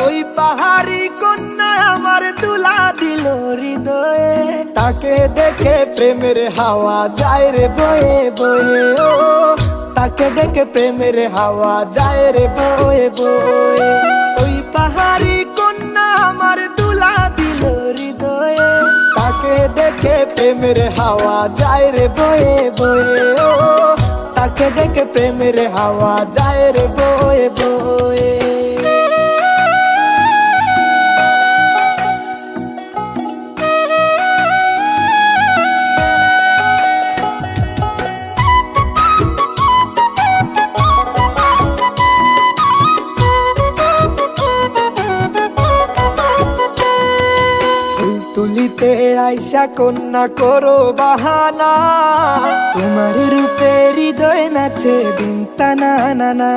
ওই পাহাড়ি কন্যা আমার তুলা দিল হৃদয়ে, তাকে দেখে প্রেমের হাওয়া যায় রে বয়ে বয়ে। ও তাকে দেখে প্রেমের হাওয়া যায় রে বয়ে বয়ে। ওই পাহাড়ি কন্যা আমার তুলা দিল হৃদয়ে, তাকে দেখে প্রেমের হাওয়া যায় রে বয়ে বয়ে। ও তাকে দেখে প্রেমের হাওয়া যায় রে বয়ে বয়ে। তুলিতে আইসা কন্যা করো বাহানা, তোমার রূপে হৃদয় নাচে দিন টানা না না।